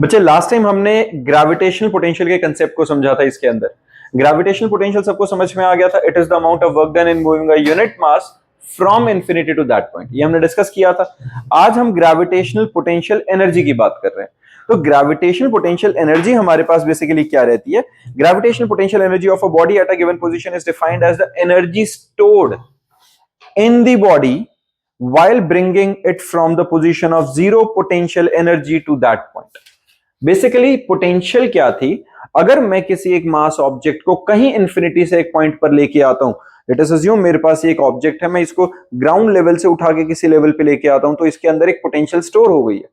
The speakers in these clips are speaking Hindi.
बच्चे लास्ट टाइम हमने ग्रेविटेशनल पोटेंशियल के कंसेप्ट को समझा था। इसके अंदर ग्रेविटेशनल पोटेंशियल सबको समझ में आ गया था। It is the amount of work done in moving a unit mass from infinity to that point, ये हमने डिस्कस किया था। आज हम ग्रेविटेशनल पोटेंशियल एनर्जी की बात कर रहे हैं। तो ग्रेविटेशनल पोटेंशियल एनर्जी हमारे पास बेसिकली क्या रहती है? Gravitational potential energy of a body at a given position is defined as the energy stored in the body while bringing it from the position of zero potential energy to that point. Basically potential क्या थी? अगर मैं किसी एक मास ऑब्जेक्ट को कहीं इंफिनिटी से एक पॉइंट पर लेके आता हूं, लेट अस अज्यूम मेरे पास एक ऑब्जेक्ट है, मैं इसको ग्राउंड लेवल से उठा के किसी लेवल पे लेके आता हूं, तो इसके अंदर एक पोटेंशियल स्टोर हो गई है।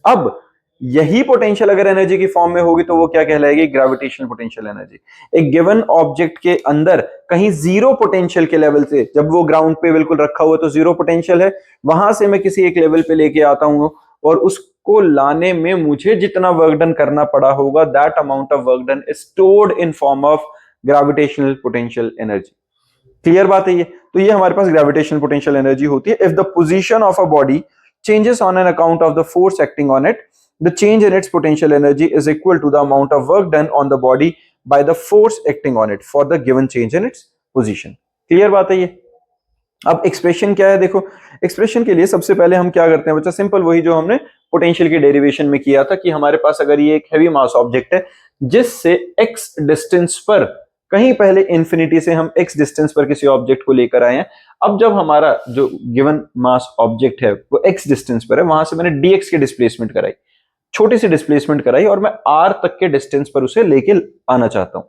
अब यही पोटेंशियल अगर एनर्जी की फॉर्म में होगी तो वो क्या कहलाएगी? Gravitational potential energy. एक गिवन ऑब्जेक्ट के अंदर कहीं जीरो पोटेंशियल के लेवल से, जब वो ग्राउंड पे बिल्कुल रखा हुआ तो जीरो पोटेंशियल है, वहां से मैं किसी एक लेवल पे लेके आता हूं और उसको लाने में मुझे जितना वर्क डन करना पड़ा होगा, that amount of work done is stored in form of gravitational potential energy. Clear बात है ये? तो ये हमारे पास ग्रेविटेशनल पोटेंशियल एनर्जी होती है। If the position of a body changes on an account of the force acting on it, the change in its potential energy is equal to the amount of work done on the body by the force acting on it for the given change in its position. Clear बात है ये? अब एक्सप्रेशन क्या है? देखो, एक्सप्रेशन के लिए सबसे पहले हम क्या करते हैं बच्चा? सिंपल वही जो हमने पोटेंशियल की डेरिवेशन में किया था कि हमारे पास अगर ये एक हैवी मास ऑब्जेक्ट है जिससे x डिस्टेंस पर, कहीं पहले इंफिनिटी से हम x डिस्टेंस पर किसी ऑब्जेक्ट को लेकर आए हैं। अब जब हमारा जो गिवन मास ऑब्जेक्ट है वो x डिस्टेंस पर है, वहां से मैंने dx की डिस्प्लेसमेंट कराई, छोटी सी डिस्प्लेसमेंट कराई, और मैं r तक के डिस्टेंस पर उसे लेके आना चाहता हूं।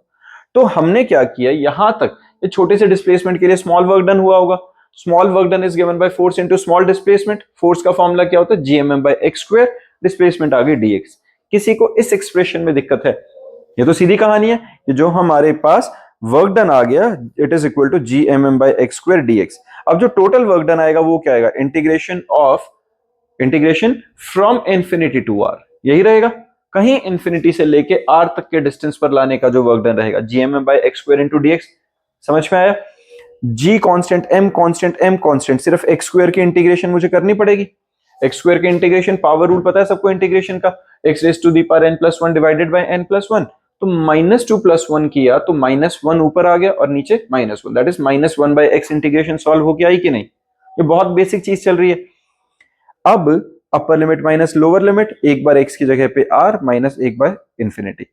तो हमने क्या किया, यहां तक ये छोटे से डिस्प्लेसमेंट के लिए स्मॉल वर्क डन हुआ होगा। Small work done is given by force into small displacement. Force का फॉर्मूला क्या होता है? gmm by x square, displacement आ गई dx। किसी को इस एक्सप्रेशन में दिक्कत है? ये तो सीधी कहानी है कि जो हमारे पास वर्क डन आ गया, it is equal to gmm by x square dx। अब जो टोटल वर्क डन आएगा वो क्या आएगा? Integration from infinity to r, यही रहेगा। कहीं इंफिनिटी से लेके r तक के डिस्टेंस पर लाने का जो वर्क डन रहेगा, gmm by x स्क्वायर इंटू dx। समझ में आया? g constant, m constant, m constant, सिर्फ x स्क्वायर की इंटीग्रेशन मुझे करनी पड़ेगी। x स्क्वायर की इंटीग्रेशन, पावर रूल पता है सबको इंटीग्रेशन का, x raise to the power n+1 divided by n+1। तो -2 + 1 किया तो -1 ऊपर आ गया और नीचे -1, that is -1 by x। Integration solve हो गया ही कि नहीं? ये बहुत बेसिक चीज चल रही है। अब upper limit minus lower limit, एक बार x की जगह पे r माइनस एक बाय इंफिनिटी,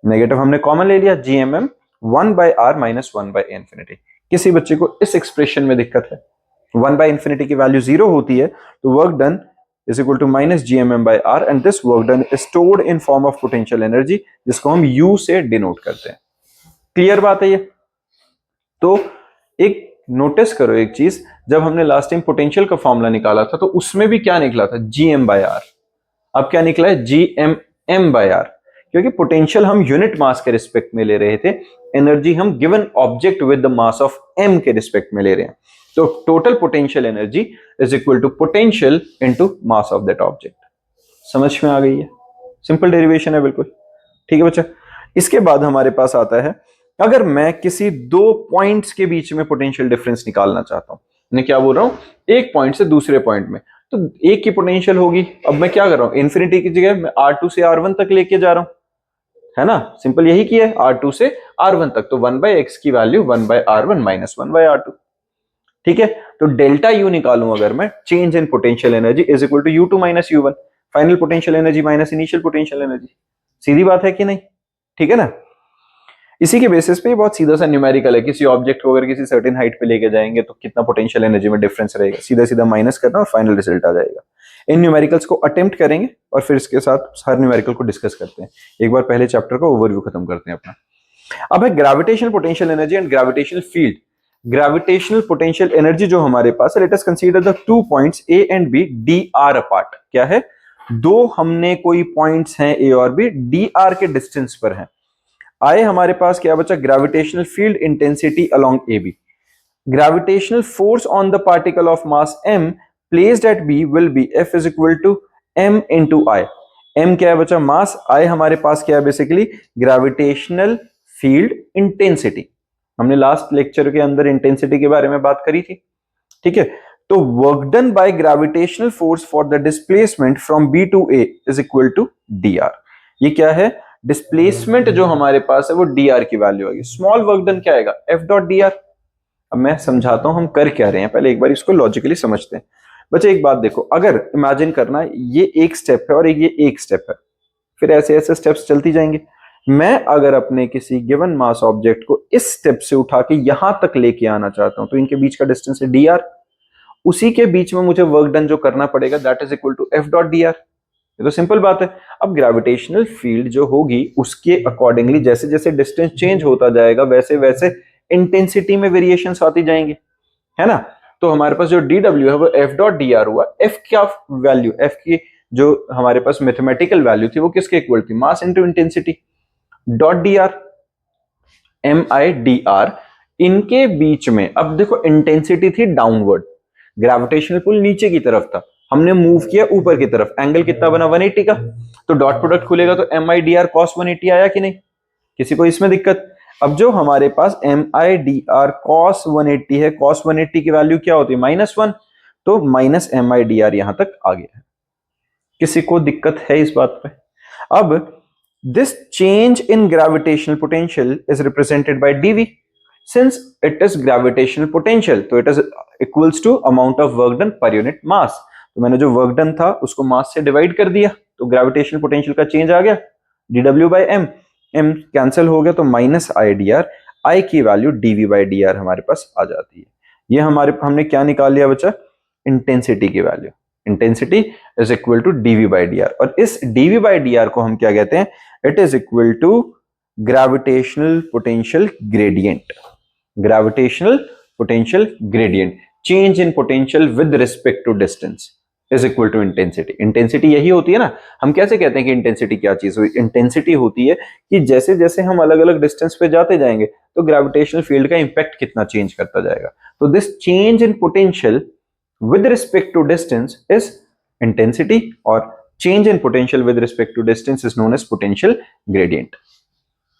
नेगेटिव हमने कॉमन ले लिया, gmm 1 by r minus 1 by infinity. किसी बच्चे को इस एक्सप्रेशन में दिक्कत है? 1 बाय इंफिनिटी की वैल्यू 0 होती है तो work done is equal to minus gmm by r, and this work done is stored in form of potential energy, जिसको हम u से डिनोट करते हैं। क्लियर बात है ये? तो एक नोटिस करो एक चीज, जब हमने लास्ट टाइम पोटेंशियल का फॉर्मूला निकाला था तो उसमें भी क्या निकला था? gm by r। अब क्या निकला है? gmm by r, क्योंकि पोटेंशियल हम यूनिट मास के रिस्पेक्ट में ले रहे थे, एनर्जी हम given object with the mass of m के रिस्पेक्ट में ले रहे हैं। तो total potential energy is equal to potential into mass of that object. समझ में आ गई है? सिंपल डेरिवेशन है बिल्कुल। ठीक है बच्चा। इसके बाद हमारे पास आता है, अगर मैं किसी दो पॉइंट्स के बीच में पोटेंशियल डिफरेंस निकालना चाहता हूं, मैं क्या बोल रहा हूं, एक पॉइंट से दूसरे पॉइंट में, तो एक की पोटेंशियल होगी। अब मैं क्या कर रहा हूं, इंफिनिटी की जगह मैं r2 से r1 तक लेके जा रहा हूं, है ना? सिंपल यही किया है, r2 से r1 तक, तो 1 बाय x की value 1 by r1 minus 1 by r2। ठीक है, तो डेल्टा यू निकालूं अगर मैं, change in potential energy is equal to u2 minus u1, final potential energy minus initial potential energy. सीधी बात है कि नहीं? ठीक है ना? इसी के बेसिस पे बहुत सीधा सा न्यूमेरिकल है। किसी ऑब्जेक्ट को अगर किसी सर्टेन हाइट पे लेके जाएंगे तो कितना पोटेंशियल एनर्जी में डिफरेंस रहेगा, सीधा सीधा माइनस करना और फाइनल रिजल्ट आ जाएगा। इन न्यूमेरिकल्स को अटेम्प्ट करेंगे और फिर इसके साथ हर न्यूमेरिकल को डिस्कस करते हैं। एक बार पहले चैप्टर का ओवरव्यू खत्म करते हैं अपना। अब है gravitational potential energy and gravitational field. Gravitational potential energy जो हमारे पास है, let us consider the two points A and B dr apart. क्या है? दो हमने कोई पॉइंट्स हैं A और B, dr के डिस्टेंस पर हैं। आए हमारे पास क्या बचा? Gravitational field intensity along AB। Gravitational force on the particle of mass m placed at B will be F is equal to m into I। m क्या है बचा? मास। I हमारे पास क्या है? Basically gravitational field intensity. हमने लास्ट लेक्चर के अंदर इंटेंसिटी के बारे में बात करी थी। ठीक है, तो work done by gravitational force for the displacement from B to A is equal to dr। ये क्या है, डिस्प्लेसमेंट जो हमारे पास है वो dr की वैल्यू आएगी। स्मॉल वर्क डन क्या आएगा, f डॉट dr। अब मैं समझाता हूं हम कर क्या रहे हैं, पहले एक बार इसको लॉजिकली समझते हैं। बच्चे एक बात देखो, अगर इमेजिन करना ये एक स्टेप है और ये एक स्टेप है, फिर ऐसे ऐसे स्टेप्स चलती जाएंगे। मैं अगर अपने किसी गिवन मास ऑब्जेक्ट को इस स्टेप से उठा के यहां तक लेके आना चाहता हूं तो इनके बीच का डिस्टेंस है dr। उसी के बीच में मुझे वर्क डन जो करना पड़ेगा that is equal to f dot dr। ये तो सिंपल बात है। अब ग्रेविटेशनल फील्ड जो होगी उसके अकॉर्डिंगली जैसे जैसे डिस्टेंस चेंज होता जाएगा वैसे वैसे इंटेंसिटी में वेरिएशंस आती जाएंगे, है ना। तो हमारे पास जो dw है वो f डॉट dr हुआ। f क्या वैल्यू, f की जो हमारे पास मैथमेटिकल वैल्यू थी वो किसके इक्वल थी, mass into intensity. Dot dr, MIDR, इनके बीच में अब देखो इंटेंसिटी थी डाउनवर्ड, ग्रेविटेशनल पुल नीचे की तरफ था, हमने मूव किया ऊपर की तरफ, एंगल कितना बना 180 का, तो डॉट प्रोडक्ट खुलेगा तो MIDR cos 180 आया कि नहीं, किसी को इसमें दिक्कत। अब जो हमारे पास MIDR cos 180 है, cos 180 की वैल्यू क्या होती है -1, तो माइनस MIDR यहां तक आ गया है। किसी को दिक्कत है इस बात पे। अब this change in gravitational potential is represented by dv, since it is gravitational potential तो it is equals to amount of work done per unit mass। तो मैंने जो वर्क डन था उसको मास से डिवाइड कर दिया तो ग्रेविटेशनल पोटेंशियल का चेंज आ गया, dw by m, m cancel हो गया तो माइनस idr, I की वैल्यू dv by dr हमारे पास आ जाती है। ये हमारे हमने क्या निकाल लिया बच्चा, इंटेंसिटी की value. Intensity is equal to dv by dr, और इस dv by dr को हम क्या कहते हैं, it is equal to gravitational potential gradient. Gravitational potential gradient, change in potential with respect to distance is equal to intensity. Intensity यही होती है ना, हम कैसे कहते हैं कि इंटेंसिटी क्या चीज हुई, इंटेंसिटी होती है कि जैसे जैसे हम अलग अलग डिस्टेंस पे जाते जाएंगे तो ग्रेविटेशनल फील्ड का इंपैक्ट कितना चेंज करता जाएगा। तो this change in potential with respect to distance is intensity, और change in potential with respect to distance is known as potential gradient।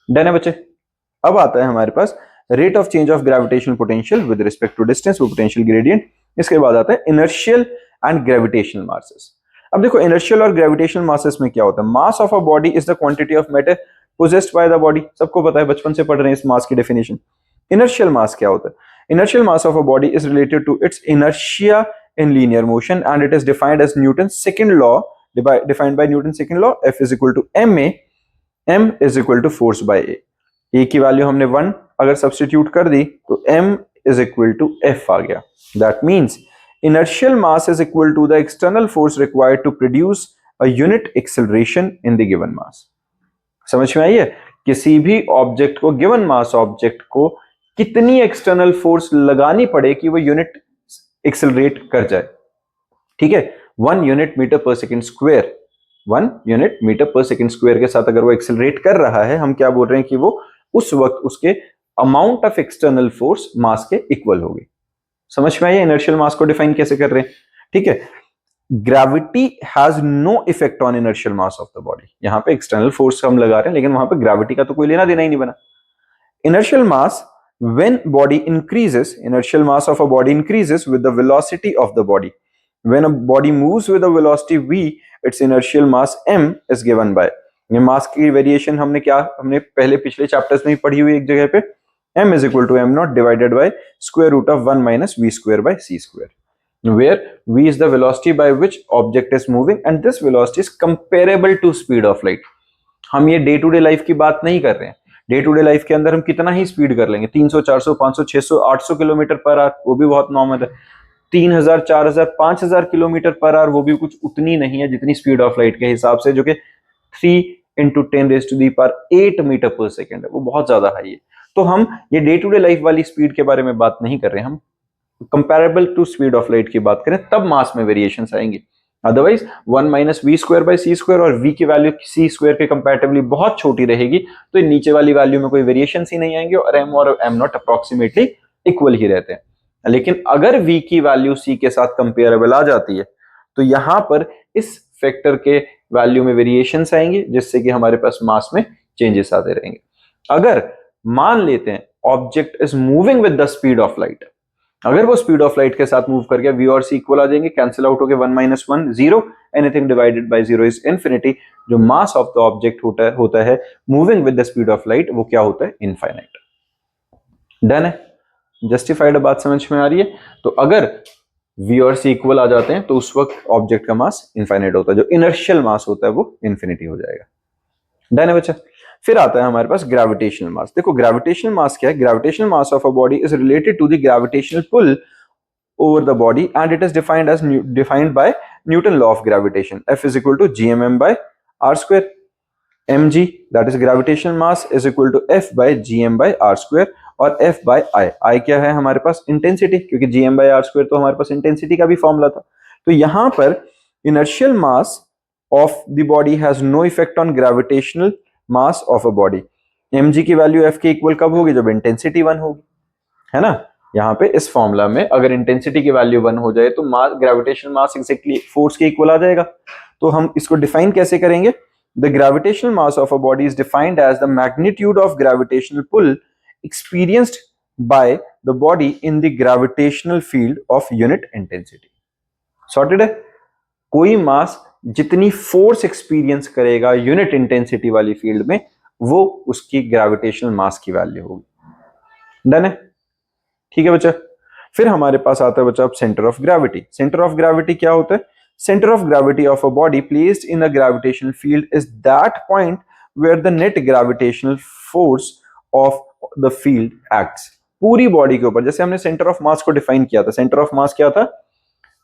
Done है बच्चे। अब आता है हमारे पास rate of change of gravitational potential with respect to distance, वो potential gradient। इसके बाद आता है inertial and gravitational masses। अब देखो inertial और gravitational masses में क्या होता है, mass of a body is the quantity of matter possessed by the body। सबको पता है, बचपन से पढ़ रहे हैं इस मास की डेफिनेशन। inertial mass क्या होता है, inertial mass of a body is related to its inertia in linear motion and it is defined as Newton's second law, defined by Newton's second law, F is equal to ma, m is equal to force by a की वैल्यू हमने 1 अगर सब्स्टिट्यूट कर दी तो m is equal to f आ गया। that means inertial mass is equal to the external force required to produce a unit acceleration in the given mass। समझ में आई है, किसी भी ऑब्जेक्ट को, गिवन मास ऑब्जेक्ट को कितनी एक्सटर्नल फोर्स लगानी पड़े कि वो यूनिट एक्सेलरेट कर जाए। ठीक है, 1 यूनिट मीटर पर सेकंड स्क्वायर, 1 यूनिट मीटर पर सेकंड स्क्वायर के साथ अगर वो एक्सेलरेट कर रहा है, हम क्या बोल रहे हैं कि वो उस वक्त उसके amount of external force mass के इक्वल होगी। समझ में आइए इनर्शियल मास को डिफाइन कैसे कर रहे हैं। ठीक है, gravity has no effect on inertial mass of the body. यहां पे एक्सटर्नल फोर्स हम लगा रहे हैं लेकिन वहां पे ग्रेविटी का तो कोई लेना देना ही नहीं बना। Inertial mass when body increases, inertial mass of a body increases with the velocity of the body। when a body moves with a velocity v, its inertial mass m is given by, ये मास की वेरिएशन हमने पहले पिछले चैप्टर्स में ही पढ़ी हुई एक जगह पे, m is equal to m naught divided by square root of 1 minus v square by c square, where v is the velocity by which object is moving and this velocity is comparable to speed of light। हम ये डे टू डे लाइफ की बात नहीं कर रहे हैं, डे टू डे लाइफ के अंदर हम कितना ही स्पीड कर लेंगे, 300 400 500 600 800 किलोमीटर पर आवर, वो भी बहुत नॉर्मल है। 3000 4000 5000 किलोमीटर पर आवर, वो भी कुछ उतनी नहीं है जितनी स्पीड ऑफ लाइट के हिसाब से, जो कि 3 × 10⁸ मीटर पर सेकेंड है, वो बहुत ज्यादा हाई है। तो हम ये डे टू डे लाइफ वाली स्पीड के बारे में बात नहीं कर रहे हैं, हम comparable to speed of light की बात करें तब मास में वेरिएशन आएंगे। Otherwise 1 minus v square by c square, और v की वैल्यू सी स्क्वायर के कंपैरेटिवली बहुत छोटी रहेगी तो नीचे वाली वैल्यू में कोई वेरिएशन ही नहीं आएंगे और m और m नॉट अप्रोक्सीमेटली इक्वल ही रहते हैं। लेकिन अगर v की वैल्यू c के साथ कंपेरेबल आ जाती है तो यहां पर इस फैक्टर के वैल्यू में वेरिएशन आएंगे जिससे कि हमारे पास मास में चेंजेस आते रहेंगे। अगर मान लेते हैं object is moving with the speed of light, अगर वो स्पीड ऑफ लाइट के साथ मूव कर गया, v और c इक्वल आ जाएंगे, कैंसिल आउट हो गए, 1 minus 1 0, anything divided by 0 is infinity. जो मास ऑफ द ऑब्जेक्ट होता है moving with the speed of light, वो क्या होता है? इनफाइनाइट। डन है, जस्टिफाइड बात समझ में आ रही है? तो अगर v और c इक्वल आ जाते हैं तो उस वक्त ऑब्जेक्ट का मास इनफाइनाइट होता है, जो इनर्शियल मास होता है वो इन्फिनिटी हो जाएगा। डन है बच्चा। फिर आता है हमारे पास ग्रेविटेशनल मास। देखो ग्रेविटेशनल मास क्या है? Gravitational mass of a body is related to the gravitational pull over the body and it is defined by Newton law of gravitation. F is equal to gmm by r square. mg, that is gravitational mass, is equal to F by gm by r square और F by I क्या है हमारे पास? इंटेंसिटी, क्योंकि gm by r square तो हमारे पास इंटेंसिटी का भी फॉर्मूला था। तो यहां पर inertial mass of the body has no effect on gravitational mass of a body. mg की वैल्यू F के इक्वल कब होगी? जब इंटेंसिटी 1 होगी, है ना? यहाँ पे इस फॉर्मूला में अगर इंटेंसिटी की वैल्यू 1 हो जाए तो mass, gravitational mass exactly force के इक्वल आ जाएगा। तो हम इसको डिफाइन कैसे करेंगे? The gravitational mass of a body is defined as the magnitude of gravitational pull experienced by the body in the gravitational field of unit intensity. Sorted है? कोई मास जितनी फोर्स एक्सपीरियंस करेगा यूनिट इंटेंसिटी वाली फील्ड में, वो उसकी ग्रेविटेशनल मास की वैल्यू होगी। डन है? ठीक है बच्चा। फिर हमारे पास आता है बच्चा अब centre of gravity. Centre of gravity क्या होता है? Centre of gravity of a body placed in a gravitational field is that point where the net gravitational force of the field acts. पूरी बॉडी के ऊपर, जैसे हमने सेंटर ऑफ मास को डिफाइन किया था, सेंटर ऑफ मास क्या था?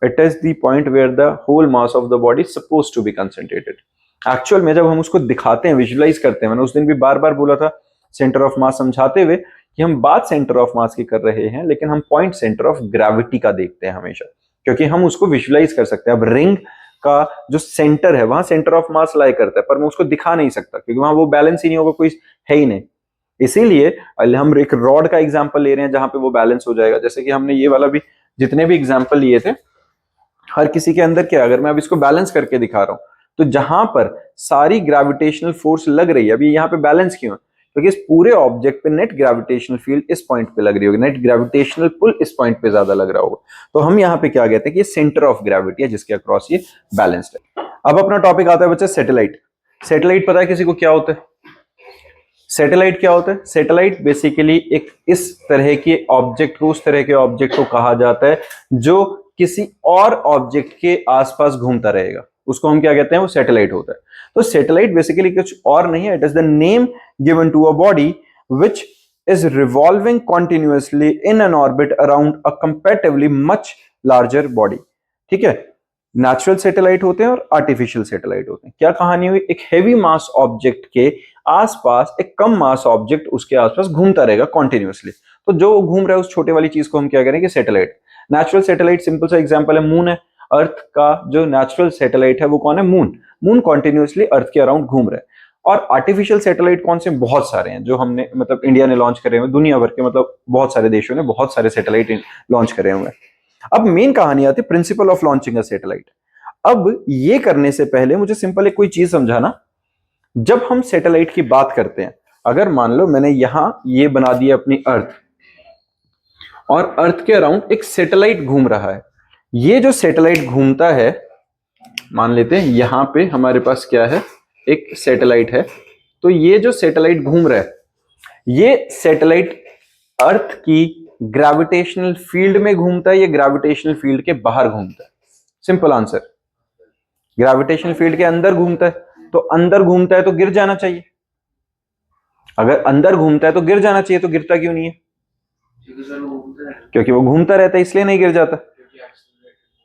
It is the point where the whole mass of the body suppose to be concentrated. Actual में जब हम उसको दिखाते हैं, विजुअलाइज करते हैं, मैंने उस दिन भी बार बार बोला था सेंटर ऑफ मास समझाते हुए कि हम बात सेंटर ऑफ मास की कर रहे हैं, लेकिन हम पॉइंट सेंटर ऑफ ग्रेविटी का देखते हैं हमेशा, क्योंकि हम उसको विजुअलाइज कर सकते हैं। अब रिंग का जो सेंटर है वहां सेंटर ऑफ मास लाई करता है, पर मैं उसको दिखा नहीं सकता क्योंकि वहां वो बैलेंस ही नहीं होगा, कोई है ही नहीं। इसीलिए हम एक रॉड का एग्जाम्पल ले रहे हैं जहां पे वो बैलेंस हो जाएगा। जैसे कि हमने ये वाला भी, जितने भी एग्जाम्पल लिए थे, हर किसी के अंदर क्या, अगर मैं अब इसको बैलेंस करके दिखा रहा हूं तो जहां पर सारी ग्रेविटेशनल फोर्स लग रही है, अभी यहाँ पे बैलेंस क्यों है? क्योंकि इस पूरे ऑब्जेक्ट पे नेट ग्रेविटेशनल फील्ड इस पॉइंट पे लग रही होगी, नेट ग्रेविटेशनल पुल इस पॉइंट पे ज्यादा लग रहा होगा। तो हम यहाँ पे क्या कहते हैं कि ये सेंटर ऑफ ग्रेविटी है जिसके अक्रॉस ये बैलेंस्ड है। अब अपना टॉपिक आता है बच्चा सैटेलाइट। सैटेलाइट पता है किसी को क्या होता है? सैटेलाइट क्या होता है? सैटेलाइट बेसिकली एक इस तरह के ऑब्जेक्ट को, उस तरह के ऑब्जेक्ट को कहा जाता है जो किसी और ऑब्जेक्ट के आसपास घूमता रहेगा, उसको हम क्या कहते हैं? वो सैटेलाइट होता है। तो सैटेलाइट बेसिकली कुछ और नहीं है, it is the name given to a body which is revolving continuously in an orbit around a comparatively much larger body. ठीक है? नेचुरल सैटेलाइट होते हैं और आर्टिफिशियल सैटेलाइट होते हैं। क्या कहानी हुई? एक हैवी मास ऑब्जेक्ट के आसपास एक कम मास ऑब्जेक्ट उसके आसपास घूमता रहेगा कॉन्टिन्यूअसली, तो जो घूम रहा है उस छोटे वाली चीज को हम क्या करेंगे? सैटेलाइट। नेचुरल सैटेलाइट सिंपल सा एग्जांपल है मून है। अर्थ का जो नेचुरल सैटेलाइट है वो कौन है? मून। मून कॉन्टिन्यूअसली अर्थ के अराउंड घूम रहा है। और आर्टिफिशियल सैटेलाइट कौन से? बहुत सारे हैं जो हमने, मतलब इंडिया ने लॉन्च करे हुए, दुनिया भर के मतलब बहुत सारे देशों ने बहुत सारे सैटेलाइट लॉन्च करे हुए हैं। अब मेन कहानी आती है principle of launching a satellite. अब ये करने से पहले मुझे सिंपल एक कोई चीज समझाना। जब हम सैटेलाइट की बात करते हैं, अगर मान लो मैंने यहां ये बना दिया अपनी अर्थ, और अर्थ के अराउंड एक सैटेलाइट घूम रहा है। ये जो सैटेलाइट घूमता है, मान लेते हैं यहां पे हमारे पास क्या है? एक सैटेलाइट है। तो ये जो सैटेलाइट घूम रहा है, ये सैटेलाइट अर्थ की ग्रेविटेशनल फील्ड में घूमता है या ग्रेविटेशनल फील्ड के बाहर घूमता है? सिंपल आंसर, ग्रेविटेशनल फील्ड के अंदर घूमता है। तो अंदर घूमता है तो गिर जाना चाहिए। अगर अंदर घूमता है तो गिर जाना चाहिए, तो गिरता क्यों नहीं है? क्योंकि वो घूमता रहता है, इसलिए नहीं गिर जाता,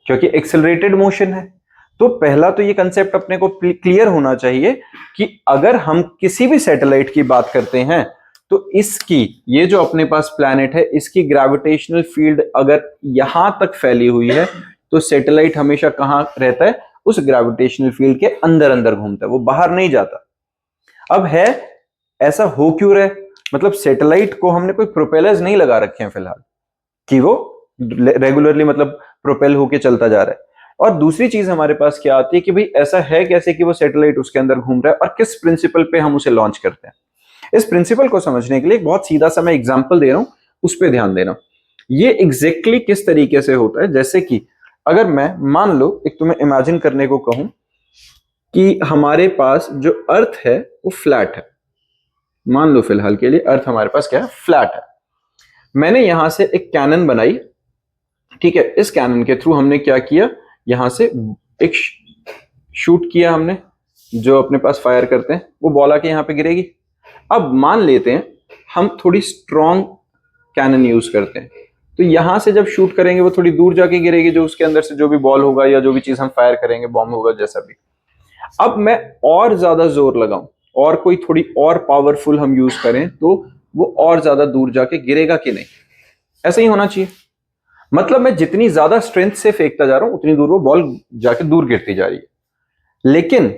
क्योंकि एक्सेलरेटेड मोशन है। तो पहला तो ये कंसेप्ट अपने को क्लियर होना चाहिए कि अगर हम किसी भी सैटेलाइट की बात करते हैं तो इसकी, ये जो अपने पास प्लैनेट है, इसकी ग्रेविटेशनल फील्ड अगर यहां तक फैली हुई है तो सैटेलाइट हमेशा कहां रहता है? उस ग्रेविटेशनल फील्ड के अंदर अंदर घूमता है, वो बाहर नहीं जाता। अब है ऐसा हो क्यों रहा है? मतलब सैटेलाइट को हमने कोई प्रोपेलर्स नहीं लगा रखे हैं फिलहाल कि वो रेगुलरली मतलब प्रोपेल होके चलता जा रहा है। और दूसरी चीज हमारे पास क्या आती है कि भाई ऐसा है कैसे कि वो सैटेलाइट उसके अंदर घूम रहा है, और किस प्रिंसिपल पे हम उसे लॉन्च करते हैं। इस प्रिंसिपल को समझने के लिए बहुत सीधा सा मैं एग्जांपल दे रहा हूं, उस पर ध्यान देना। ये एग्जैक्टली किस तरीके से होता है, जैसे कि अगर मैं मान लो एक तुम्हें इमेजिन करने को कहूं कि हमारे पास जो अर्थ है वो फ्लैट है। मान लो फिलहाल के लिए अर्थ हमारे पास क्या है, फ्लैट है। मैंने यहां से एक कैनन बनाई, ठीक है। इस कैनन के थ्रू हमने क्या किया, यहां से एक शूट किया हमने, जो अपने पास फायर करते हैं, वो बॉल आके यहां पे गिरेगी। अब मान लेते हैं हम थोड़ी स्ट्रॉन्ग कैनन यूज करते हैं, तो यहां से जब शूट करेंगे वो थोड़ी दूर जाके गिरेगी, जो उसके अंदर से जो भी बॉल होगा या जो भी चीज हम फायर करेंगे, बॉम्ब होगा जैसा भी। अब मैं और ज्यादा जोर लगाऊं और कोई थोड़ी और पावरफुल हम यूज करें तो वो और ज्यादा दूर जाके गिरेगा कि नहीं? ऐसा ही होना चाहिए। मतलब मैं जितनी ज्यादा स्ट्रेंथ से फेंकता जा रहा हूं उतनी दूर वो बॉल जाके दूर गिरती जा रही है। लेकिन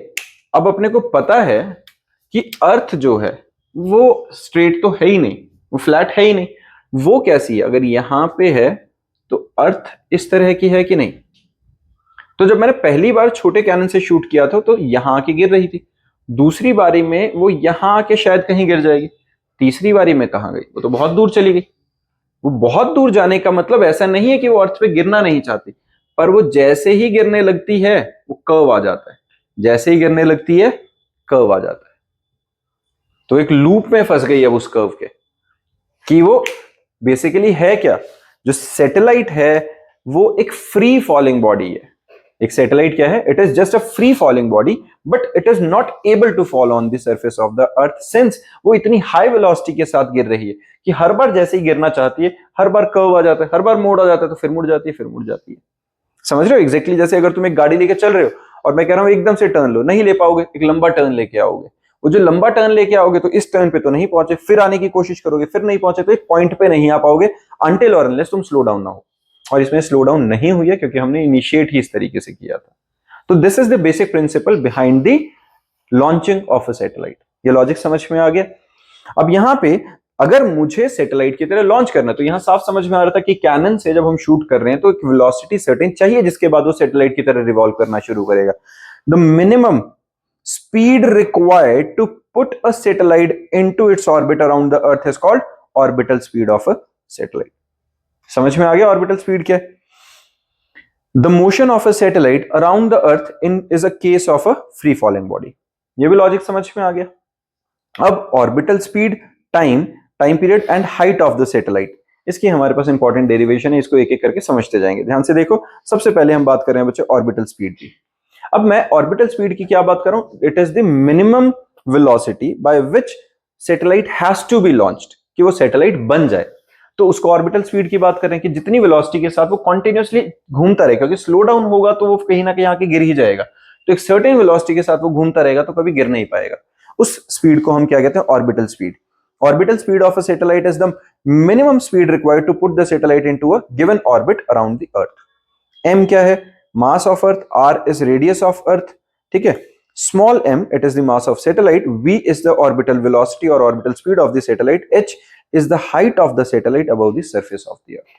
अब अपने को पता है कि अर्थ जो है वो स्ट्रेट तो है ही नहीं, वो फ्लैट है ही नहीं। वो कैसी है, अगर यहां पे है तो अर्थ इस तरह की है कि नहीं? तो जब मैंने पहली बार छोटे कैनन से शूट किया था तो यहां आके गिर रही थी, दूसरी बारी में वो यहां आके शायद कहीं गिर जाएगी, तीसरी बारी में कहां गई, वो तो बहुत दूर चली गई। वो बहुत दूर जाने का मतलब ऐसा नहीं है कि वो अर्थ पे गिरना नहीं चाहती, पर वो जैसे ही गिरने लगती है वो कर्व आ जाता है, जैसे ही गिरने लगती है कर्व आ जाता है। तो एक लूप में फंस गई अब उस कर्व के, कि वो बेसिकली है क्या, जो सैटेलाइट है वो एक फ्री फॉलिंग बॉडी है। एक सैटेलाइट क्या है, it is just a free falling body, but it is not able to fall on the surface of the earth, since वो इतनी हाई वेलोसिटी के साथ गिर रही है कि हर बार जैसे ही गिरना चाहती है हर बार कर्व आ जाता है, हर बार मोड़ आ जाता है, तो फिर मुड़ जाती है, फिर मुड़ जाती है। समझ रहे हो? एग्जैक्टली जैसे अगर तुम एक गाड़ी लेके चल रहे हो और मैं कह रहा हूं एकदम से टर्न लो, नहीं ले पाओगे, एक लंबा टर्न लेके आओगे। वो जो लंबा टर्न लेके आओगे तो इस टर्न पे तो नहीं पहुंचे, फिर आने की कोशिश करोगे, फिर नहीं पहुंचे, तो एक पॉइंट पे नहीं आ पाओगे अनटिल और अनलेस तुम स्लो डाउन ना हो। और इसमें स्लो डाउन नहीं हुई है क्योंकि हमने इनिशिएट ही इस तरीके से किया था। तो this is the basic principle behind the launching of a satellite. ये लॉजिक समझ में आ गया? अब यहां पे अगर मुझे सैटेलाइट की तरह लॉन्च करना है तो यहां साफ समझ में आ रहा था कि कैनन से जब हम शूट कर रहे हैं तो एक वेलोसिटी सर्टेन चाहिए जिसके बाद वो सैटेलाइट की तरह रिवॉल्व करना शुरू करेगा। The minimum speed required to put a satellite into its orbit around the earth is called orbital speed of a satellite. समझ में आ गया ऑर्बिटल स्पीड क्या है? The motion of a satellite around the earth is a case of a free falling body। ये भी लॉजिक समझ में आ गया। अब orbital speed, time period and height of the satellite, इसकी हमारे पास इंपॉर्टेंट डेरिवेशन है, इसको एक एक करके समझते जाएंगे। ध्यान से देखो, सबसे पहले हम बात कर रहे हैं बच्चे ऑर्बिटल स्पीड की। अब मैं ऑर्बिटल स्पीड की क्या बात कर रहा हूं, it is the minimum velocity by which satellite has to be launched, कि वो सैटेलाइट बन जाए, तो उसको ऑर्बिटल स्पीड की बात करें कि जितनी वेलोसिटी के साथ वो कंटिन्यूअसली घूमता रहे, क्योंकि स्लो डाउन होगा तो वो कहीं ना कहीं आके गिर ही जाएगा। तो एक सर्टेन वेलोसिटी के साथ वो घूमता रहेगा तो कभी गिर नहीं पाएगा। उस स्पीड को हम क्या कहते हैं, orbital speed. Orbital speed of a satellite is the minimum speed required to put the satellite into a given orbit around the earth. M क्या है, mass of earth, R is radius of earth, ठीक है। Small m, it is the mass of satellite, v is the orbital velocity or orbital speed of the satellite, h is the height of the satellite above the surface of the earth।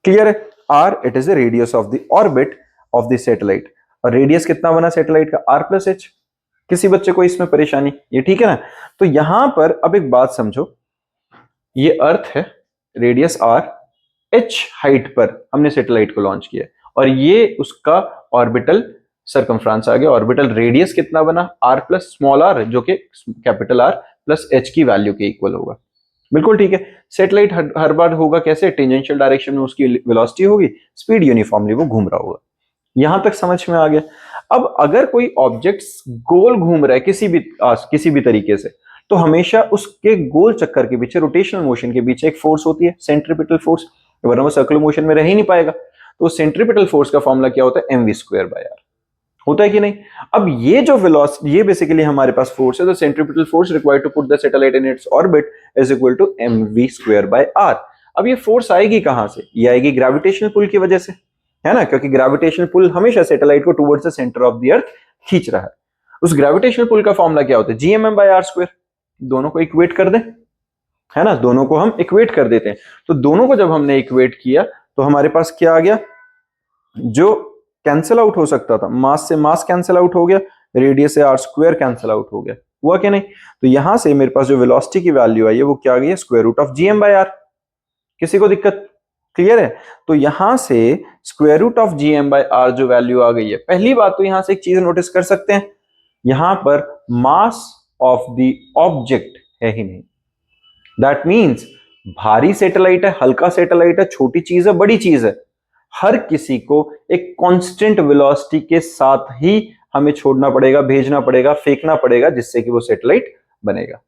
clear है? r, it is the radius of the orbit of the satellite। और रेडियस कितना बना सैटेलाइट का, r प्लस h। किसी बच्चे को इसमें परेशानी? ये ठीक है ना? तो यहां पर अब एक बात समझो, ये अर्थ है, रेडियस r, h हाइट पर हमने सैटेलाइट को लॉन्च किया, और ये उसका ऑर्बिटल सरकमफ्रेंस आ गया। ऑर्बिटल रेडियस कितना बना, r प्लस स्मॉल r, जो कि कैपिटल R प्लस h की वैल्यू के इक्वल होगा। बिल्कुल ठीक है। सैटेलाइट हर बार होगा कैसे, टेंजेंशियल डायरेक्शन में उसकी वेलोसिटी होगी, स्पीड यूनिफॉर्मली वो घूम रहा होगा। यहां तक समझ में आ गया? अब अगर कोई ऑब्जेक्ट गोल घूम रहा है किसी भी तरीके से, तो हमेशा उसके गोल चक्कर के पीछे, रोटेशनल मोशन के पीछे एक फोर्स होती है, सेंट्रीपिटल फोर्स, वरना वो सर्कुलर मोशन में रह ही नहीं पाएगा। तो सेंट्रीपिटल फोर्स का फॉर्मूला क्या होता है, mv²/r, होता है कि नहीं? अब ये जो वेलोसिटी, ये बेसिकली हमारे पास फोर्स है, तो centripetal force required to put the satellite in its orbit is equal to mv²/r। अब ये फोर्स आएगी कहां से? ये आएगी ग्रेविटेशनल पुल की वजह से, है ना, क्योंकि ग्रेविटेशनल पुल हमेशा सैटेलाइट को towards the centre of the अर्थ खींच रहा है। उस ग्रेविटेशनल पुल का फॉर्मूला क्या होता है, gmm/r²। दोनों को इक्वेट कर दें, है ना, दोनों को हम इक्वेट कर देते हैं। तो दोनों को जब हमने इक्वेट किया तो हमारे पास क्या आ गया, जो कैंसिल आउट हो सकता था, मास से मास कैंसिल आउट हो गया, रेडियस से r² कैंसिल आउट हो गया, हुआ कि नहीं? तो यहां से मेरे पास जो वेलोसिटी की वैल्यू आई है वो क्या आ गई है, √g m/r। किसी को दिक्कत? क्लियर है? तो यहां से square root of G M by R जो वैल्यू आ गई है, पहली बात तो यहां से एक चीज नोटिस कर सकते हैं, यहां पर मास ऑफ द ऑब्जेक्ट है ही नहीं। दैट मीन्स भारी सैटेलाइट है, हल्का सैटेलाइट है, छोटी चीज है, बड़ी चीज है, हर किसी को एक कांस्टेंट वेलोसिटी के साथ ही हमें छोड़ना पड़ेगा, भेजना पड़ेगा, फेंकना पड़ेगा, जिससे कि वो सैटेलाइट बनेगा।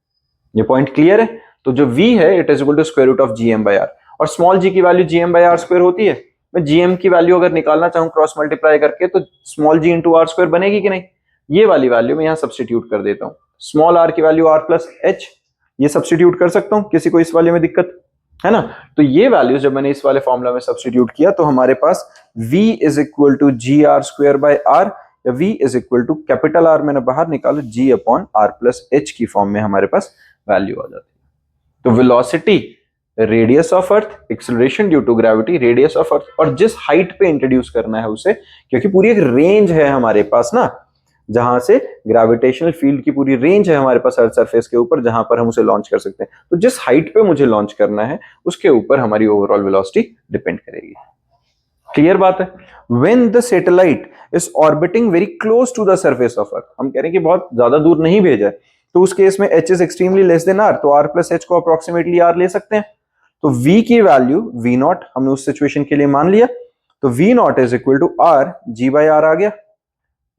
ये पॉइंट क्लियर है? तो जो v है it is equal to square root of G M by R, और स्मॉल g की वैल्यू G M by R square होती है। मैं gm की वैल्यू अगर निकालना चाहूं क्रॉस मल्टीप्लाई करके, तो small g into R square बनेगी कि नहीं? ये वाली वैल्यू मैं यहां सब्सटीट्यूट कर देता हूं, स्मॉल r की वैल्यू r प्लस h, ये सब्सटीट्यूट कर सकता हूं, किसी को इस वाले में दिक्कत है ना? तो ये वैल्यूज जब मैंने इस वाले फॉर्मूला में सब्सटीट्यूट किया तो हमारे पास v is equal to G R square by R, या v is equal to capital R मैंने बाहर निकाला g upon r plus h की फॉर्म में हमारे पास वैल्यू आ जाती है। तो velocity, radius of earth, acceleration due to gravity, radius of earth, और जिस हाइट पे इंट्रोड्यूस करना है उसे, क्योंकि पूरी एक रेंज है हमारे पास ना, जहां से ग्रेविटेशनल फील्ड की पूरी रेंज है हमारे पास अर्थ सरफेस के ऊपर, जहां पर हम उसे लॉन्च कर सकते हैं। तो जिस हाइट पे मुझे लॉन्च करना है उसके ऊपर हमारी ओवरऑल वेलोसिटी डिपेंड करेगी। क्लियर बात है? When the satellite is orbiting very close to the surface of earth, हम कह रहे हैं कि बहुत ज्यादा दूर नहीं भेजा है, तो उस केस में h is extremely less than r, तो r प्लस h को अप्रोक्सीमेटली r ले सकते हैं। तो v की वैल्यू v नॉट हमने उस सिचुएशन के लिए मान लिया, तो v naught is equal to r g by r आ गया,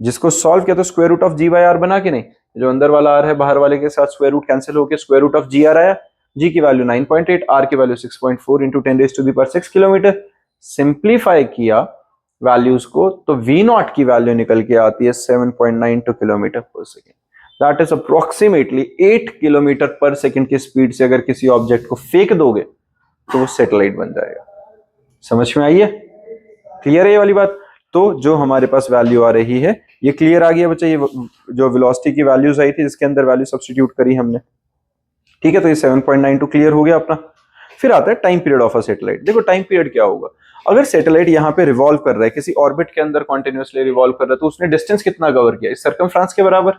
जिसको सॉल्व किया तो square root of g by r बना के नहीं, जो अंदर वाला r है बाहर वाले के साथ स्क्वायर रूट कैंसिल होकर square root of g r आया, g की वैल्यू 9.8, r की value 6.4 into 10 raise to the power 6 kilometre. Simplify किया वैल्यूज को तो v नॉट की वैल्यू निकल के आती है 7.92 किलोमीटर पर second. That is approximately 8 kilometre पर सेकेंड की स्पीड से अगर किसी ऑब्जेक्ट को फेंक दोगे तो वो सैटेलाइट बन जाएगा। समझ में आई है? क्लियर है ये वाली बात? तो जो हमारे पास वैल्यू आ रही है ये क्लियर आ गया बच्चा, ये जो वेलोसिटी की वैल्यूज आई थी जिसके अंदर वैल्यू सब्स्टिट्यूट करी हमने, ठीक है? तो ये 7.92 क्लियर हो गया अपना। फिर आता है time period of a satellite. देखो टाइम पीरियड क्या होगा, अगर सैटेलाइट यहाँ पे रिवॉल्व कर रहा है, किसी ऑर्बिट के अंदर कॉन्टिन्यूसली रिवॉल्व कर रहा है, तो उसने डिस्टेंस कितना कवर किया? इस सर्कमफ्रेंस के बराबर,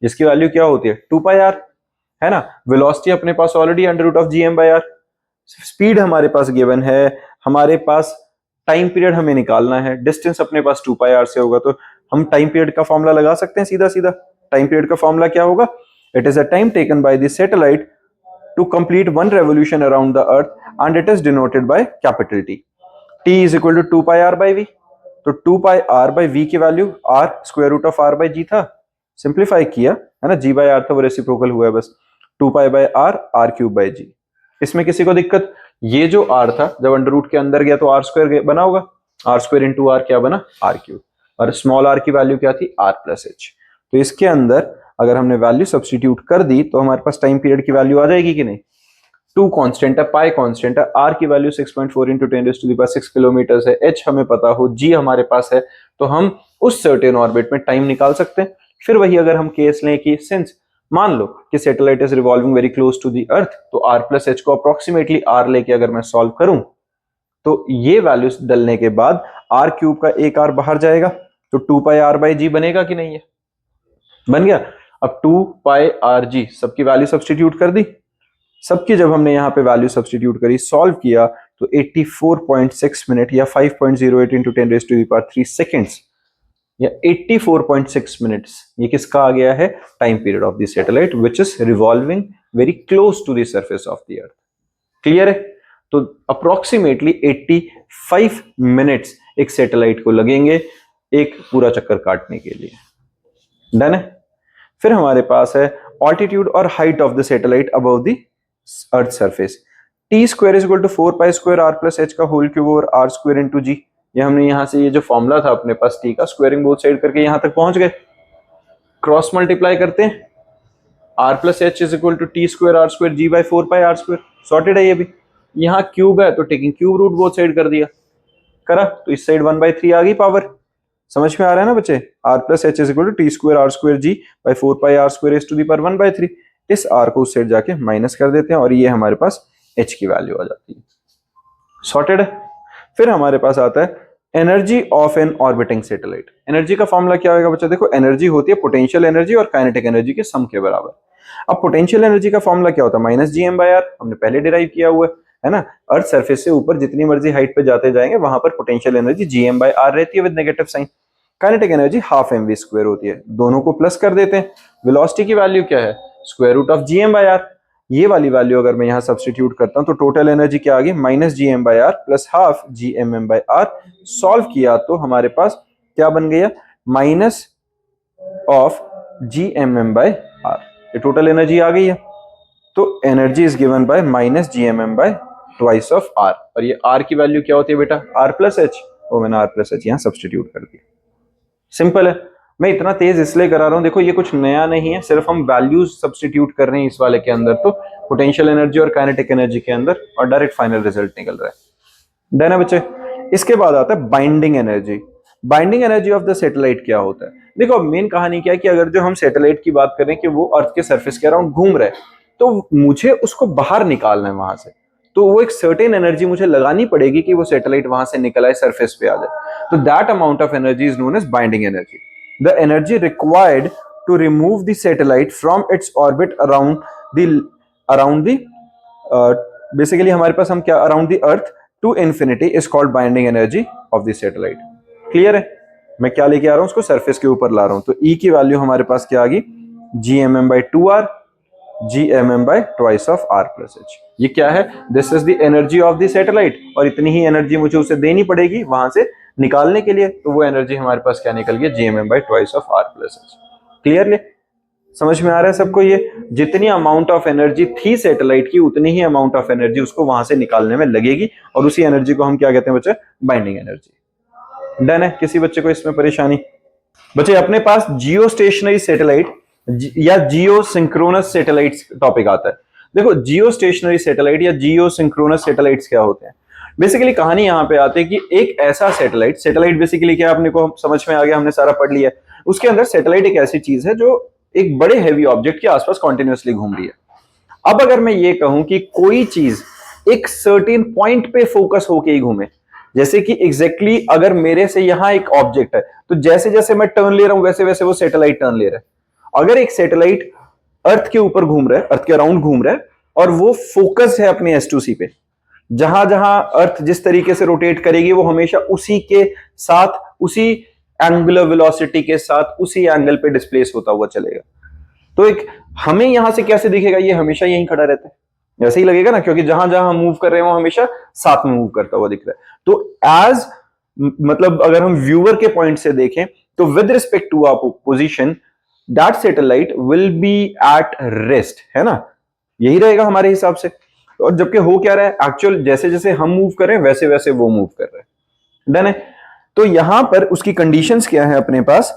जिसकी वैल्यू क्या होती है 2 पाई आर, है ना? वेलोसिटी अपने पास already under root of G M by R, speed हमारे पास गिवन है, हमारे पास टाइम पीरियड हमें निकालना है, डिस्टेंस अपने पास 2 पाई आर से होगा, तो हम टाइम पीरियड का फॉर्मूला लगा सकते हैं सीधा सीधा। टाइम पीरियड का फॉर्मूला क्या होगा? It is a time taken by the satellite to complete one revolution around the earth and it is denoted by capital T. T is equal to 2 pi r by v. तो 2 pi r by v की value r square root of r by g था, सिंप्लीफाई किया है ना, g by r था वो रेसिप्रोकल हुआ है बस, 2 pi by r r cube by g। इसमें किसी को दिक्कत? ये जो r था जब अंडर रूट के अंदर गया तो r स्क्वायर बना होगा, r स्क्वायर इंटू r क्या बना? r क्यूब, और स्मॉल r की वैल्यू क्या थी? r plus h। तो इसके अंदर अगर हमने वैल्यू सब्स्टिट्यूट कर दी तो हमारे पास टाइम पीरियड की वैल्यू आ जाएगी कि नहीं? 2 कांस्टेंट है, पाई कांस्टेंट है, r की value 6.4 into 10 raise to the power 6 kilometre है, h हमें पता हो, g हमारे पास है, तो हम उस सर्टेन ऑर्बिट में टाइम निकाल सकते हैं। फिर वही अगर हम केस लें कि सिंस मान लो कि satellite is revolving very close to the earth, तो r प्लस h को अप्रोक्सीमेटली r लेके अगर मैं सॉल्व करूं तो ये वैल्यूज डलने के बाद r क्यूब का एक r बाहर जाएगा, तो 2 पाई r बाई g बनेगा कि नहीं? है बन गया। अब 2 पाई आर जी सबकी वैल्यू सब्स्टिट्यूट कर दी, सबकी जब हमने यहाँ पे वैल्यू सब्स्टिट्यूट करी, सॉल्व किया, तो 84.6 मिनट या 5.08 into 10 raise to the power 3 seconds या 84.6 मिनट्स, ये किसका आ गया है? Time period of the satellite which is revolving very close to the surface of the earth. Clear है? तो अप्रोक्सीमेटली 85 मिनट्स एक सैटेलाइट को लगेंगे एक पूरा चक्कर काटने के लिए। डन है? फिर हमारे पास है ऑल्टीट्यूड और height of the satellite above the earth surface. T square is equal to 4 pi square R plus H का whole cube over R square into G. ये हमने यहां से ये जो फॉर्मूला था अपने पास टी का, स्क्वायरिंग बोथ साइड करके यहां तक पहुंच गए, क्रॉस मल्टीप्लाई करते हैं, R plus H is equal to T square R square G by 4 pi R square. Sorted है ये भी। यहाँ क्यूब है तो taking cube root both side कर दिया, करा तो इस साइड 1/3 आ गई पावर। समझ में आ रहा है ना बच्चे? R plus H is equal to T square R square G by 4 pi R square is to the power 1/3। इस आर को उस साइड जाके माइनस कर देते हैं और ये हमारे पास एच की वैल्यू आ जाती है। सॉर्टेड है? फिर हमारे पास आता है energy of an orbiting satellite. Energy का फॉर्मूला क्या होगा बच्चा? देखो एनर्जी होती है पोटेंशियल एनर्जी और काइनेटिक एनर्जी के सम के बराबर। अब पोटेंशियल एनर्जी का फॉर्मूला क्या होता है? Minus G M by R, हमने पहले डिराइव किया हुआ है। है ना। अर्थ सरफेस से ऊपर जितनी मर्जी हाइट पे जाते जाएंगे वहां पर पोटेंशियल एनर्जी gm/r रहती है with negative sign. Kinetic energy half mv² होती है। दोनों को प्लस कर देते हैं। वेलोसिटी की वैल्यू क्या है, स्क्वायर रूट ऑफ gm/r। ये वाली वैल्यू अगर मैं यहां सब्स्टिट्यूट करता हूं तो टोटल एनर्जी क्या आ गई, -gm/r plus half gmm/r। Solve किया तो हमारे पास क्या बन गया, माइनस ऑफ gmm/r। ये टोटल एनर्जी आ गई है। तो energy is given bye minus gmm/2 of r। और ये r की वैल्यू क्या होती है बेटा, r प्लस एच। वो मैंने r प्लस एच यहां सब्स्टिट्यूट कर दिया। सिंपल है। मैं इतना तेज इसलिए करा रहा हूं, देखो ये कुछ नया नहीं है, सिर्फ हम वैल्यूज सब्स्टिट्यूट कर रहे हैं इस वाले के अंदर, तो पोटेंशियल एनर्जी और काइनेटिक एनर्जी के अंदर, और डायरेक्ट फाइनल रिजल्ट निकल रहा है। डन है बच्चे। इसके बाद आता है binding energy. Binding energy of the satellite क्या होता है। देखो मेन कहानी क्या है कि अगर जो हम सैटेलाइट की बात करें कि वो अर्थ के सरफेस के अराउंड घूम रहे हैं, तो मुझे उसको बाहर निकालना है वहां से, तो वो एक सर्टेन एनर्जी मुझे लगानी पड़ेगी कि वो सैटेलाइट वहां से निकल आए, सरफेस पे आ जाए। तो that amount of energy is known as binding energy. The energy required to remove the satellite from its orbit around the basically हमारे पास हम क्या, around the earth to infinity is called binding energy of the satellite. Clear है। मैं क्या लेके आ रहा हूं, उसको सरफेस के ऊपर ला रहा हूं। तो E की वैल्यू हमारे पास क्या आ गई, gmm/2r gmm/2 of r plus H. ये क्या है, this is the energy of the satellite, और इतनी ही एनर्जी मुझे उसे देनी पड़ेगी वहां से निकालने के लिए। तो वो एनर्जी हमारे पास क्या निकल गई, gmm/2 of r plus H. Clearly समझ में आ रहा है सबको। ये जितनी अमाउंट ऑफ एनर्जी थी सैटेलाइट की, उतनी ही अमाउंट ऑफ एनर्जी उसको वहां से निकालने में लगेगी, और उसी एनर्जी को हम क्या कहते हैं बच्चे, बाइंडिंग एनर्जी। डन है। किसी बच्चे को इसमें परेशानी। बच्चे अपने पास जियो स्टेशनरी सैटेलाइट या जियो सिंक्रोनस सैटेलाइट्स टॉपिक आता है। देखो जियो स्टेशनरी सैटेलाइट या जियो सिंक्रोनस सैटेलाइट्स क्या होते हैं। बेसिकली कहानी यहां पे आती है कि एक ऐसा सैटेलाइट बेसिकली क्या, अपने को समझ में आ गया, हमने सारा पढ़ लिया। उसके अंदर सैटेलाइट एक ऐसी चीज है जो एक बड़े हैवी ऑब्जेक्ट के आसपास कॉन्टिन्यूअसली घूम रही है। अब अगर मैं ये कहूं कि कोई चीज एक सर्टेन पॉइंट पे फोकस होके ही घूमे, जैसे कि एग्जैक्टली अगर मेरे से यहां एक ऑब्जेक्ट है, तो जैसे जैसे मैं टर्न ले रहा हूं वैसे वैसे वो सैटेलाइट टर्न ले रहा है। अगर एक सैटेलाइट अर्थ के ऊपर घूम रहा है, अर्थ के अराउंड घूम रहा है, और वो फोकस है अपने S2C पे, जहां जहां अर्थ जिस तरीके से रोटेट करेगी वो हमेशा उसी के साथ, उसी एंगुलर वेलोसिटी के साथ, उसी एंगल पे डिस्प्लेस होता हुआ चलेगा। तो एक हमें यहां से कैसे दिखेगा, ये हमेशा यहीं खड़ा रहता है, ऐसे ही लगेगा ना, क्योंकि जहां जहां हम मूव कर रहे हैं वो हमेशा साथ में मूव करता हुआ दिख रहा है। तो एज मतलब अगर हम व्यूअर के पॉइंट से देखें तो with respect to our position that satellite will be at rest, है ना, यही रहेगा हमारे हिसाब से। और जबकि हो क्या रहा है, एक्चुअल जैसे जैसे हम मूव कर रहे हैं वैसे वैसे वो मूव कर रहे हैं। डन है। तो यहां पर उसकी कंडीशंस क्या है अपने पास,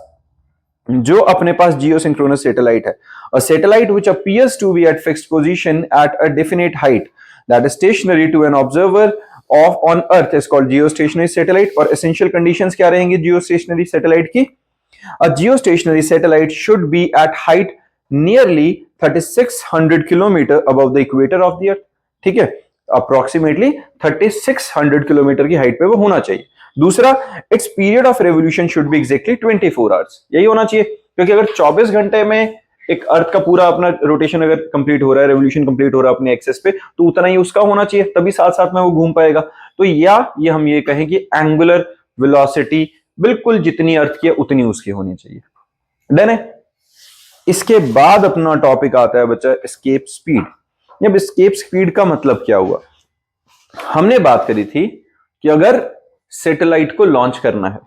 जो अपने पास जियो सिंक्रोनस सैटेलाइट है, a satellite which appears to be at fixed position at a definite height that is stationary to an observer of on earth is called geostationary satellite. और एसेंशियल कंडीशंस क्या रहेंगी जियो स्टेशनरी सैटेलाइट की, a geostationary satellite should be at height nearly 3600 kilometre above the equator of the earth. ठीक है, अप्रोक्सीमेटली 3600 किलोमीटर की हाइट पे वो होना चाहिए। दूसरा, it's period of revolution should be exactly 24 hours, यही होना चाहिए, क्योंकि अगर 24 घंटे में एक अर्थ का पूरा अपना रोटेशन अगर कंप्लीट हो रहा है, रेवोल्यूशन कंप्लीट हो रहा है अपने एक्सेस पे, तो उतना ही उसका होना चाहिए, तभी साथ साथ में वो घूम पाएगा। तो या ये हम ये कहें कि एंगुलर वेलोसिटी बिल्कुल जितनी अर्थ की है उतनी उसकी होनी चाहिए। डन है। इसके बाद अपना टॉपिक आता है बच्चा एस्केप स्पीड। अब एस्केप स्पीड का मतलब क्या हुआ, हमने बात करी थी कि अगर सैटेलाइट को लॉन्च करना है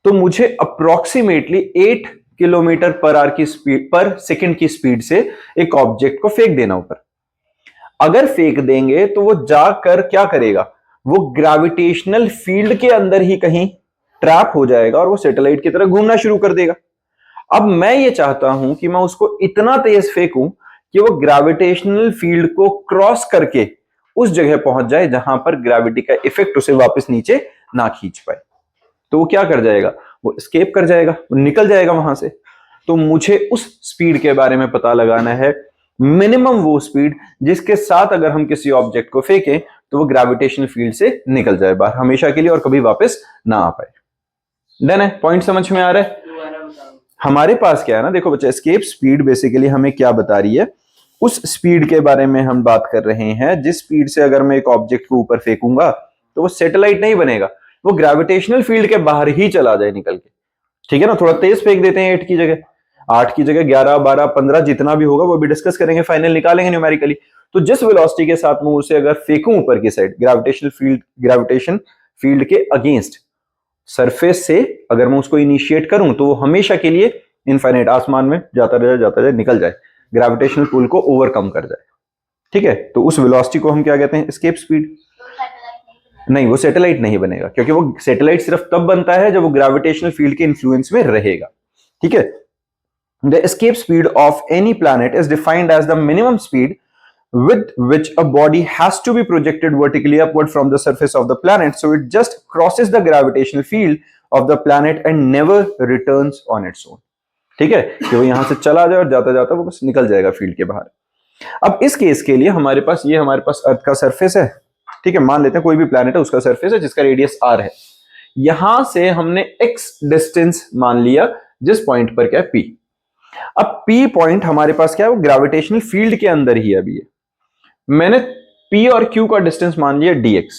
तो मुझे अप्रोक्सीमेटली 8 किलोमीटर पर आवर की स्पीड, पर सेकंड की स्पीड से एक ऑब्जेक्ट को फेंक देना ऊपर। अगर फेंक देंगे तो वो जाकर क्या करेगा, वो ग्रेविटेशनल फील्ड के अंदर ही कहीं ट्रैप हो जाएगा और वो सैटेलाइट की तरह घूमना शुरू कर देगा। अब मैं ये चाहता हूं कि मैं उसको इतना तेज फेंकूं कि वो ग्रेविटेशनल फील्ड को क्रॉस करके उस जगह पहुंच जाए जहां पर ग्रेविटी का इफेक्ट उसे वापस नीचे ना खींच पाए। तो वो क्या कर जाएगा, वो एस्केप कर जाएगा, वो निकल जाएगा वहां से। तो मुझे उस स्पीड के बारे में पता लगाना है, मिनिमम वो स्पीड जिसके साथ अगर हम किसी ऑब्जेक्ट को फेंकें तो वो ग्रेविटेशनल फील्ड से निकल जाए बाहर हमेशा के लिए और कभी वापस ना आ पाए। डन है, पॉइंट समझ में आ रहा है। हमारे पास क्या है ना, देखो बच्चा, एस्केप स्पीड बेसिकली हमें क्या बता रही है उस स्पीड के बारे में हम बात कर रहे हैं जिस स्पीड से अगर मैं एक ऑब्जेक्ट को ऊपर फेंकूंगा तो वो सैटेलाइट नहीं बनेगा, वो ग्रेविटेशनल फील्ड के बाहर ही चला जाए निकल के। ठीक है ना, थोड़ा तेज फेंक देते हैं 8 की जगह, 8 की जगह 11, 12, 15 जितना भी होगा वो भी डिस्कस करेंगे, फाइनल निकालेंगे न्यूमेरिकली। तो जिस वेलोसिटी के साथ मैं उसे अगर फेंकूं ऊपर की साइड ग्रेविटेशन फील्ड के अगेंस्ट सरफेस से अगर मैं उसको इनिशिएट करूं तो वो हमेशा के लिए इनफाइनाइट आसमान में जाता जाए निकल जाए, ग्रेविटेशनल पुल को ओवरकम कर जाए। ठीक है, तो उस वेलोसिटी को हम क्या कहते हैं? Escape speed. नहीं, वो सैटेलाइट नहीं बनेगा, क्योंकि वो सैटेलाइट सिर्फ तब बनता है जब वो ग्रेविटेशनल फील्ड के इन्फ्लुएंस में रहेगा। ठीक है, the escape speed of any planet is defined as the minimum speed with which a body has to be projected vertically upward from the surface of the planet, so it just crosses the gravitational field of the planet and never returns on its own। ठीक है, कि वो यहां से चला जाए और जाता जाता वो बस निकल जाएगा फील्ड के बाहर। अब इस केस के लिए हमारे पास अर्थ का सरफेस है। ठीक है, मान लेते हैं कोई भी प्लैनेट है, उसका सरफेस है जिसका रेडियस r है। यहां से हमने x डिस्टेंस मान लिया जिस पॉइंट पर क्या है p। अब p पॉइंट हमारे पास क्या है? वो ग्रेविटेशनल फील्ड के अंदर ही अभी है। मैंने P और Q का डिस्टेंस मान लिया dx।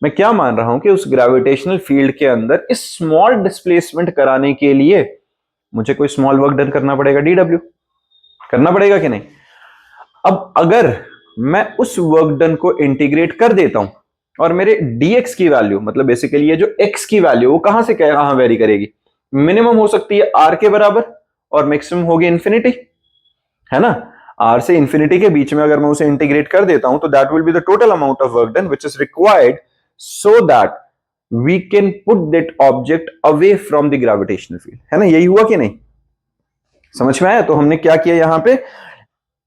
मैं क्या मान रहा हूं कि उस ग्रेविटेशनल फील्ड के अंदर इस स्मॉल डिस्प्लेसमेंट कराने के लिए मुझे कोई स्मॉल वर्क डन करना पड़ेगा, dw करना पड़ेगा कि नहीं? अब अगर मैं उस वर्क डन को इंटीग्रेट कर देता हूं और मेरे dx की वैल्यू, मतलब बेसिकली ये जो x की वैल्यू वो कहां से कहां वेरी करेगी? मिनिमम हो सकती है r के बराबर और मैक्सिमम होगी इंफिनिटी, है ना। r से इंफिनिटी के बीच में अगर मैं उसे इंटीग्रेट कर देता हूं तो that will be the total amount of work done which is required so that we can put that object away from the gravitational field, है ना। यही हुआ कि नहीं? समझ में आया? तो हमने क्या किया यहां पे,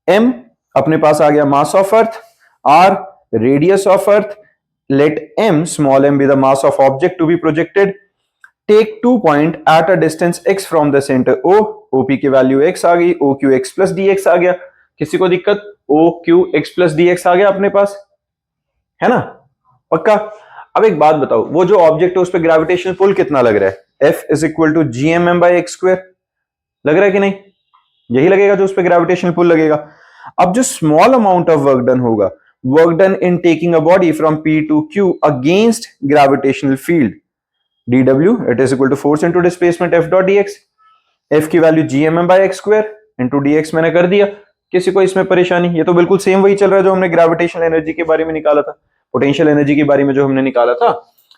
m अपने पास आ गया मास of earth, r radius of earth, let m small m be the mass of object to be projected, take 2 point at a distance x from the center o, op की वैल्यू x आ गई, oq x plus dx आ गया। किसी को दिक्कत? oq x plus dx आ गया अपने पास, है ना, पक्का। अब एक बात बताओ, वो जो ऑब्जेक्ट है उस पर ग्रेविटेशनल पुल कितना लग रहा है? F is equal to gmm by x square, लग रहा है कि नहीं? यही लगेगा जो उस पर ग्रेविटेशनल पुल लगेगा। अब जो small amount of work done होगा, work done in taking a body from P to Q against gravitational field, dw it is equal to force into displacement f dot dx। f की value gmm by x square into dx मैंने कर दिया। किसी को इसमें परेशानी? ये तो बिल्कुल सेम वही चल रहा है जो हमने ग्रेविटेशनल एनर्जी के बारे में निकाला था, पोटेंशियल एनर्जी के बारे में जो हमने निकाला था।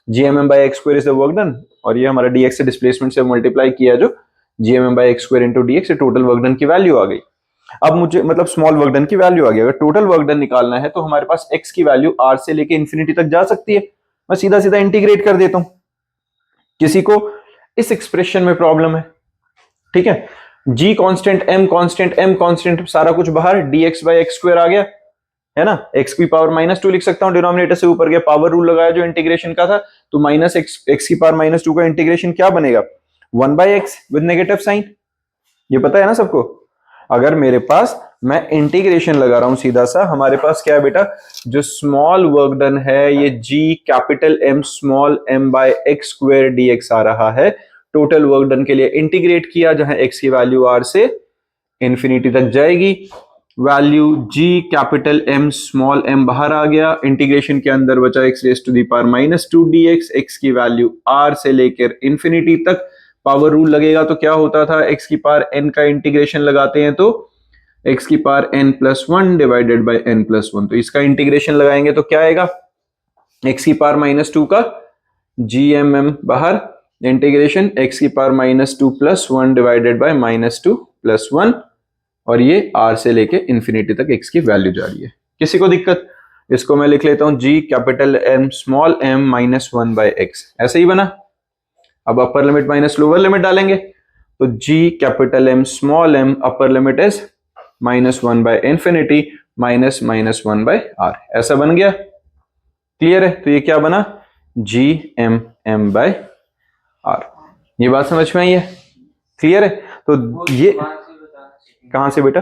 gmm by x square is the work done, और ये हमारा dx से डिस्प्लेसमेंट से मल्टीप्लाई किया जो gmm by x square into dx से टोटल वर्क डन की वैल्यू आ गई। अब मुझे मतलब स्मॉल वर्क डन की वैल्यू आ गई। अगर टोटल वर्क डन निकालना है तो हमारे पास x की वैल्यू r से लेके इंफिनिटी तक जा सकती है। मैं सीधा सीधा इंटीग्रेट कर देता हूं। किसी को इस एक्सप्रेशन में प्रॉब्लम है? ठीक है, g constant, m constant, m constant, सारा कुछ बाहर, dx by x स्क्वायर आ गया, है ना। x की पावर -2 लिख सकता हूं, डिनोमिनेटर से ऊपर गया, पावर रूल लगाया जो इंटीग्रेशन का था, तो माइनस x की पावर -2 का इंटीग्रेशन क्या बनेगा? 1/x with negative sign. ये पता है ना सबको। अगर मेरे पास मैं इंटीग्रेशन लगा रहा हूं सीधा सा, हमारे पास क्या है बेटा, जो स्मॉल वर्क डन है ये g capital M small m by x square dx आ रहा है। टोटल वर्क डन के लिए इंटीग्रेट किया, जहां x की वैल्यू r से इंफिनिटी तक जाएगी, value g capital M small m बाहर आ गया, इंटीग्रेशन के अंदर बचा x raise to the power -2 dx, x की वैल्यू r से लेकर इंफिनिटी तक। पावर रूल लगेगा तो क्या होता था, x की पावर n का इंटीग्रेशन लगाते हैं तो x की power n+1 divided by n+1, तो इसका इंटीग्रेशन लगाएंगे तो क्या आएगा, x की पावर -2 का gmm बाहर, इंटीग्रेशन x की पावर -2 + 1 डिवाइडेड बाय -2 + 1, और ये r से लेके इंफिनिटी तक x की वैल्यू जा रही है। किसी को दिक्कत? इसको मैं लिख लेता हूं g capital M small m -1/x, ऐसे ही बना। अब upper limit minus lower limit डालेंगे तो g capital M small m upper limit is -1 by infinity -1/r, ऐसा बन गया। क्लियर है? तो ये क्या बना, gmm बाय r। ये बात समझ में आई है? क्लियर है? तो ये कहां से बेटा,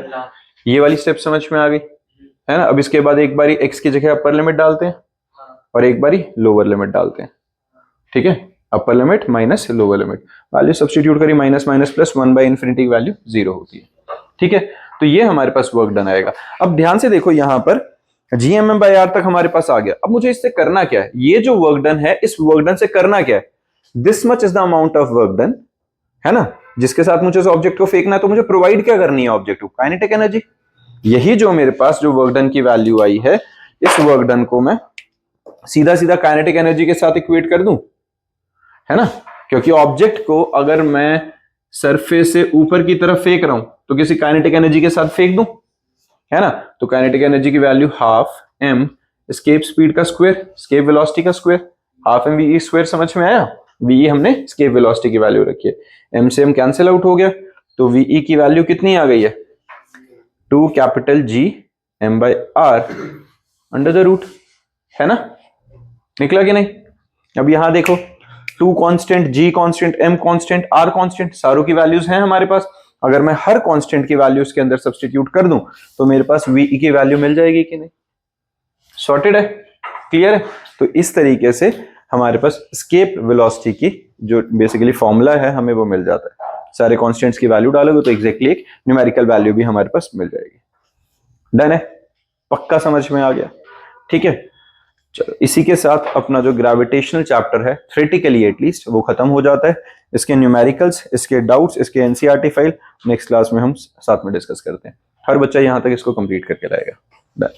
ये वाली स्टेप समझ में आ गई, है ना। अब इसके बाद एक बारी x की जगह अपर लिमिट डालते हैं और एक बारी लोअर लिमिट डालते हैं। ठीक है, upper limit minus lower limit, value substitute करी, minus minus plus 1 by infinity value 0 होती है। ठीक है, तो ये हमारे पास वर्क डन आएगा। अब ध्यान से देखो यहां पर GMM/R तक हमारे पास आ गया। अब मुझे इससे करना क्या है, ये जो वर्क डन है इस वर्क डन से करना क्या है, this much is the amount of work done, है ना, जिसके साथ मुझे उस ऑब्जेक्ट को फेंकना है। तो मुझे प्रोवाइड क्या करनी है ऑब्जेक्ट को, काइनेटिक एनर्जी। यही जो मेरे पास जो वर्क डन की वैल्यू आई है, इस वर्क डन को मैं सीधा सीधा काइनेटिक एनर्जी के साथ इक्वेट कर दूं, है ना, क्योंकि ऑब्जेक्ट को अगर मैं सरफेस से ऊपर की तरफ फेंक रहा हूं तो किसी काइनेटिक एनर्जी के साथ फेंक दूं, है ना। तो काइनेटिक एनर्जी की value half m escape speed का स्क्वायर, एस्केप वेलोसिटी का square, half m ve square. समझ में आया, ve हमने एस्केप वेलोसिटी की वैल्यू रखी है, m से m कैंसिल आउट हो गया, तो ve की वैल्यू कितनी आ गई है, 2 capital G m/r under the root, है ना, निकला कि नहीं। अब यहां देखो 2 constant, G constant, m constant, r constant, सारों की वैल्यूज हैं हमारे पास। अगर मैं हर कांस्टेंट की वैल्यू इसके अंदर सब्स्टिट्यूट कर दूं तो मेरे पास ve की वैल्यू मिल जाएगी कि नहीं। सॉर्टेड है, क्लियर है। तो इस तरीके से हमारे पास एस्केप वेलोसिटी की जो बेसिकली फॉर्मूला है हमें वो मिल जाता है। सारे कांस्टेंट्स की वैल्यू डालोगे तो एग्जैक्टली एक न्यूमेरिकल वैल्यू भी हमारे पास मिल जाएगी। डन है, पक्का समझ में आ गया, ठीक है। चलो इसी के साथ अपना जो ग्रेविटेशनल चैप्टर है थ्योरेटिकली एटलीस्ट वो खत्म हो जाता है। इसके न्यूमेरिकल्स, इसके डाउट्स, इसके एनसीईआरटी फाइल नेक्स्ट क्लास में हम साथ में डिस्कस करते हैं। हर बच्चा यहां तक इसको कंप्लीट करके लाएगा। डन।